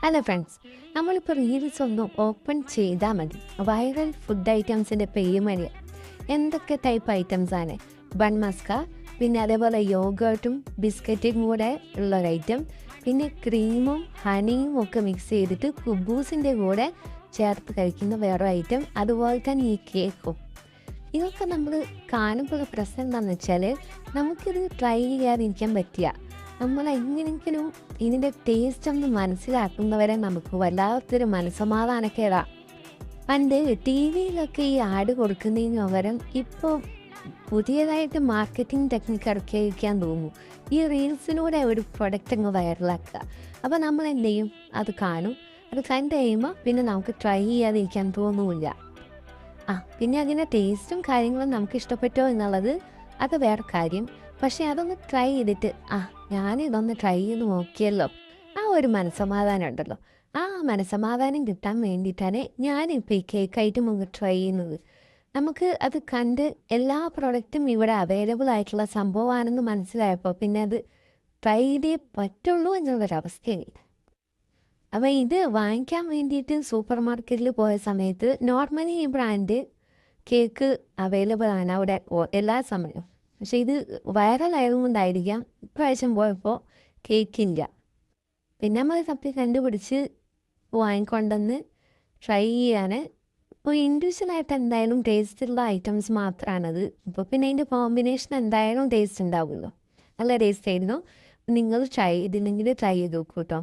Hello friends, നമ്മളിപ്പോൾ reels ഒന്ന് open ചെയ്താൽ മതി വൈറൽ ഫുഡ് ഐറ്റംസിൻ്റെ പേര് വരിക. എന്തൊക്കെ ടൈപ്പ് ഐറ്റംസ് ആണ്? ബൺ മസ്ക, പിന്നെ അതേപോലെ യോഗർട്ടും ബിസ്ക്കറ്റും കൂടെ ഉള്ളൊരു ഐറ്റം, പിന്നെ ക്രീമും ഹണിയും ഒക്കെ മിക്സ് ചെയ്തിട്ട് കുബൂസിൻ്റെ കൂടെ ചേർത്ത് കഴിക്കുന്ന വേറെ ഐറ്റം, അതുപോലെ തന്നെ ഈ കേക്കും. ഇതൊക്കെ നമ്മൾ കാണുമ്പോൾ പ്രശ്നം എന്താണെന്ന് വെച്ചാൽ നമുക്കിത് ട്രൈ ചെയ്യാതിരിക്കാൻ പറ്റില്ല. നമ്മൾ എങ്ങനെയെങ്കിലും ഇതിൻ്റെ ടേസ്റ്റ് ഒന്ന് മനസ്സിലാക്കുന്നവരെ നമുക്ക് വല്ലാത്തൊരു മനസ്സമാധാനക്കേടാ. പണ്ട് ടി വിയിലൊക്കെ ഈ ആഡ് കൊടുക്കുന്നതിന് പകരം ഇപ്പോൾ പുതിയതായിട്ട് മാർക്കറ്റിംഗ് ടെക്നിക്ക് ഇറക്കിയിരിക്കാൻ തോന്നുന്നു. ഈ റീൽസിലൂടെ ഒരു പ്രൊഡക്റ്റ് അങ്ങ് വൈറലാക്കുക. അപ്പോൾ നമ്മൾ എന്ത് ചെയ്യും? അത് കാണും. അത് കണ്ടു കഴിയുമ്പോൾ പിന്നെ നമുക്ക് ട്രൈ ചെയ്യാതിരിക്കാൻ തോന്നുന്നില്ല. പിന്നെ അതിൻ്റെ ടേസ്റ്റും കാര്യങ്ങളും നമുക്ക് ഇഷ്ടപ്പെട്ടോ എന്നുള്ളത് അത് വേറെ കാര്യം. പക്ഷേ അതൊന്ന് ട്രൈ ചെയ്തിട്ട് ഞാനിതൊന്ന് ട്രൈ ചെയ്ത് നോക്കിയല്ലോ, ആ ഒരു മനസ്സമാധാനം ഉണ്ടല്ലോ, ആ മനസ്സമാധാനം കിട്ടാൻ വേണ്ടിയിട്ടാണ് ഞാനിപ്പോൾ ഈ കേക്ക് ഐറ്റം ഒന്ന് ട്രൈ ചെയ്യുന്നത്. നമുക്ക് അത് കണ്ട് എല്ലാ പ്രൊഡക്റ്റും ഇവിടെ അവൈലബിൾ ആയിട്ടുള്ള സംഭവമാണെന്ന് മനസ്സിലായപ്പോൾ പിന്നെ അത് ട്രൈ ചെയ്തേ പറ്റുള്ളൂ എന്നുള്ളൊരവസ്ഥയായി. അപ്പോൾ ഇത് വാങ്ങിക്കാൻ വേണ്ടിയിട്ട് സൂപ്പർ മാർക്കറ്റിൽ പോയ സമയത്ത് നോർമലി ഈ ബ്രാൻഡ് കേക്ക് അവൈലബിൾ ആണ് അവിടെ എല്ലാ സമയവും. പക്ഷേ ഇത് വൈറലായതുകൊണ്ടായിരിക്കാം ഇപ്രാവശ്യം പോയപ്പോൾ കേക്കില്ല. പിന്നെ നമ്മൾ തപ്പി കണ്ടുപിടിച്ച് വാങ്ങിക്കൊണ്ടെന്ന് ട്രൈ ചെയ്യാൻ. ഇപ്പോൾ ഇൻഡിവിജ്വലായിട്ട് എന്തായാലും ടേസ്റ്റുള്ള ഐറ്റംസ് മാത്രമാണത്. ഇപ്പോൾ പിന്നെ അതിൻ്റെ കോമ്പിനേഷൻ എന്തായാലും ടേസ്റ്റ് ഉണ്ടാവുമല്ലോ. നല്ല ടേസ്റ്റ് ആയിരുന്നു. നിങ്ങൾ ട്രൈ ചെയ്തില്ലെങ്കിൽ ട്രൈ ചെയ്ത് നോക്കൂ കേട്ടോ.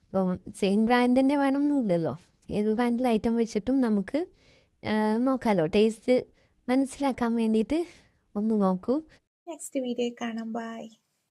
അപ്പോൾ സെയിം ബ്രാൻഡ് തന്നെ വേണമെന്നില്ലല്ലോ. ഏത് ബ്രാൻഡിൽ ഐറ്റം വെച്ചിട്ടും നമുക്ക് നോക്കാമല്ലോ. ടേസ്റ്റ് മനസ്സിലാക്കാൻ വേണ്ടിയിട്ട് ഒന്ന് നോക്കൂ. നെക്സ്റ്റ് വീഡിയോ കാണാം. ബൈ.